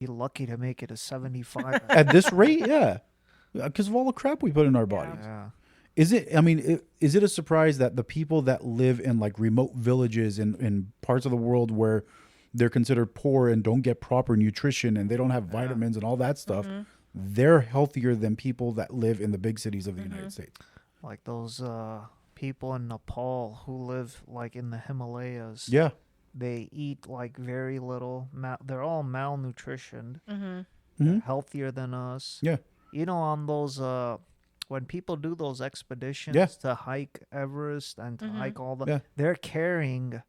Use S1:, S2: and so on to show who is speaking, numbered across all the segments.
S1: You're lucky to make it a 75.
S2: At this rate, yeah. Because of all the crap we put in our bodies.
S1: Yeah.
S2: Is it, I mean, is it a surprise that the people that live in like remote villages in parts of the world where they're considered poor and don't get proper nutrition and they don't have vitamins and all that stuff, they're healthier than people that live in the big cities of the United States?
S1: Like those people in Nepal who live like in the Himalayas.
S2: Yeah.
S1: They eat like very little. They're all malnutritioned.
S3: Mm-hmm.
S1: They're healthier than us.
S2: Yeah.
S1: You know, on those when people do those expeditions to hike Everest and to hike all the, they're carrying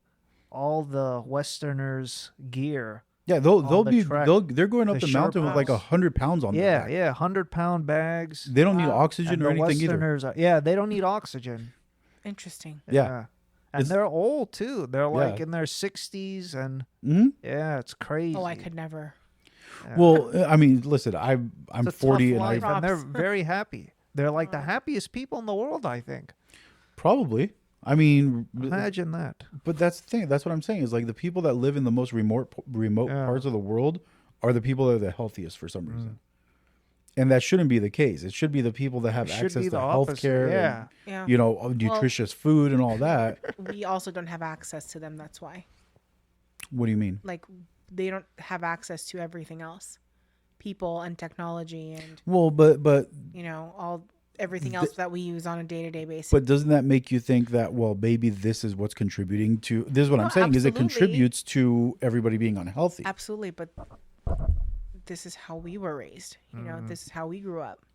S1: all the Westerners' gear.
S2: Yeah, they're going up the mountain with like 100 pounds on their back.
S1: Yeah, 100-pound bags.
S2: They don't need oxygen
S1: and
S2: or anything
S1: Westerners
S2: either.
S1: they don't need oxygen.
S3: Interesting.
S2: Yeah.
S1: And they're old too. They're like in their 60s and yeah, it's crazy.
S3: Oh, I could never.
S1: Yeah.
S2: Well, I mean, listen, I'm 40
S1: and they're very happy. They're like the happiest people in the world, I think.
S2: Probably. I mean,
S1: imagine that.
S2: But that's the thing. That's what I'm saying is like the people that live in the most remote parts of the world are the people that are the healthiest for some reason. And that shouldn't be the case. It should be the people that have access to healthcare, and, you know, nutritious food and all that.
S3: We also don't have access to them. That's why.
S2: What do you mean?
S3: Like they don't have access to everything else, people and technology and.
S2: Well, but
S3: you know everything else that we use on a day-to-day basis.
S2: But doesn't that make you think that, well, maybe this is what's contributing to this? Is what I'm saying is it contributes to everybody being unhealthy.
S3: Absolutely, but this is how we were raised. You know, this is how we grew up.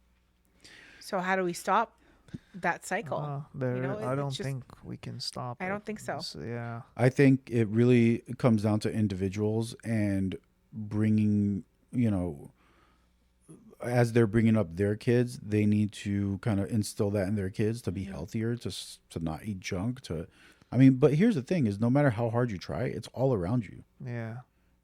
S3: So how do we stop that cycle?
S1: I don't think we can stop.
S3: I don't think so.
S1: Yeah.
S2: I think it really comes down to individuals and bringing, you know, as they're bringing up their kids, they need to kind of instill that in their kids to be healthier, to not eat junk. I mean, but here's the thing: is no matter how hard you try, it's all around you.
S1: Yeah.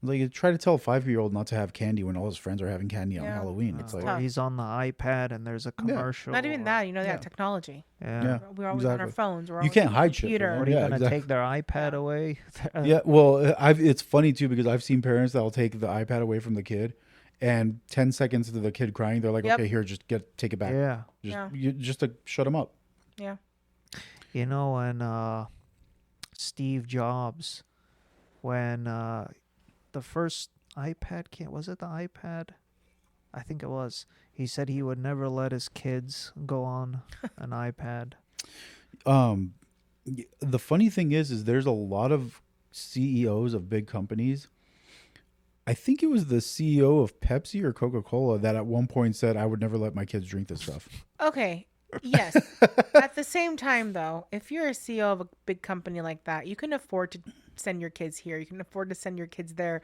S2: Like you try to tell a 5-year-old not to have candy when all his friends are having candy on Halloween. It's like
S1: he's on the iPad and there's a commercial.
S3: Not even that, you know, they have technology.
S1: Yeah.
S3: We're always on our phones.
S2: You can't hide shit.
S1: What are you gonna take their iPad away?
S2: Yeah. Well, it's funny too because I've seen parents that will take the iPad away from the kid, and 10 seconds into the kid crying, they're like, "Okay, here, just take it back."
S1: Yeah.
S2: Just to shut him up.
S3: Yeah.
S1: You know, and Steve Jobs, when the first iPad came, was it the iPad? I think it was. He said he would never let his kids go on an iPad.
S2: The funny thing is there's a lot of CEOs of big companies. I think it was the CEO of Pepsi or Coca-Cola that at one point said, "I would never let my kids drink this stuff."
S3: Okay. Yes. At the same time, though, if you're a CEO of a big company like that, you can afford to send your kids here. You can afford to send your kids there.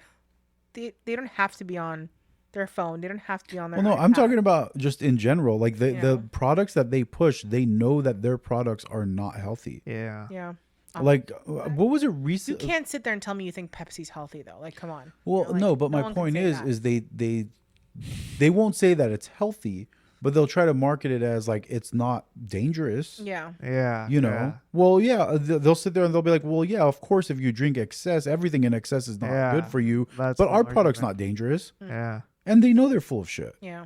S3: They don't have to be on their phone. They don't have to be on their
S2: Well, no,
S3: iPad.
S2: I'm talking about just in general. Like the products that they push, they know that their products are not healthy.
S1: Yeah.
S3: Yeah.
S2: Like, what was it recently?
S3: You can't sit there and tell me you think Pepsi's healthy, though. Like, come on.
S2: Well,
S3: like,
S2: no, but my point is they won't say that it's healthy, but they'll try to market it as like it's not dangerous.
S3: Yeah.
S1: Yeah.
S2: You know.
S1: Yeah.
S2: Well, yeah, they'll sit there and they'll be like, "Well, yeah, of course, if you drink excess, everything in excess is not good for you. But our product's not dangerous."
S1: Yeah.
S2: And they know they're full of shit.
S3: Yeah.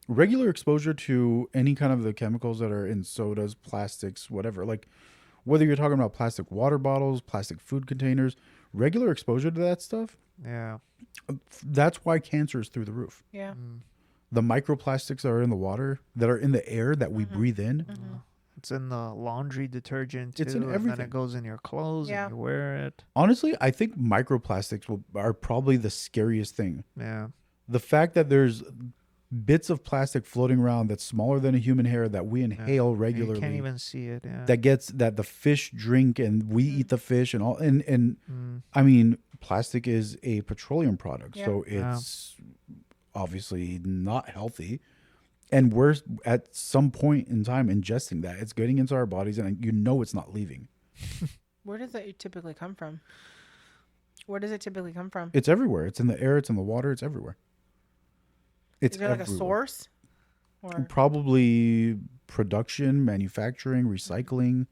S2: Regular exposure to any kind of the chemicals that are in sodas, plastics, whatever, like whether you're talking about plastic water bottles, plastic food containers, regular exposure to that stuff.
S1: Yeah.
S2: That's why cancer is through the roof.
S3: Yeah.
S2: The microplastics that are in the water, that are in the air that we breathe in.
S1: It's in the laundry detergent too.
S2: It's in everything.
S1: And then it goes in your clothes and you wear it.
S2: Honestly, I think microplastics are probably the scariest thing.
S1: Yeah.
S2: The fact that there's bits of plastic floating around that's smaller than a human hair that we inhale regularly.
S1: You can't even see it. Yeah.
S2: That the fish drink and we eat the fish and all. And I mean, plastic is a petroleum product, so it's obviously not healthy. And we're at some point in time ingesting that. It's getting into our bodies, and you know it's not leaving.
S3: Where does that typically come from? Where does it typically come from?
S2: It's everywhere. It's in the air. It's in the water. It's everywhere. It's
S3: Is there like a source? Or?
S2: Probably production, manufacturing, recycling.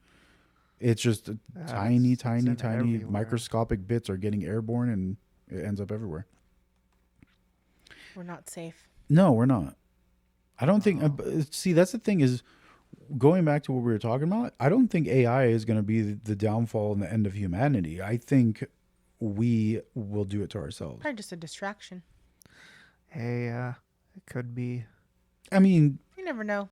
S2: It's just tiny
S1: everywhere.
S2: microscopic bits are getting airborne, and it ends up everywhere.
S3: We're not safe.
S2: No, we're not. I don't think. See, that's the thing is, going back to what we were talking about, I don't think AI is going to be the downfall and the end of humanity. I think we will do it to ourselves.
S3: Probably just a distraction.
S1: Hey, it could be.
S2: I mean,
S3: You never know.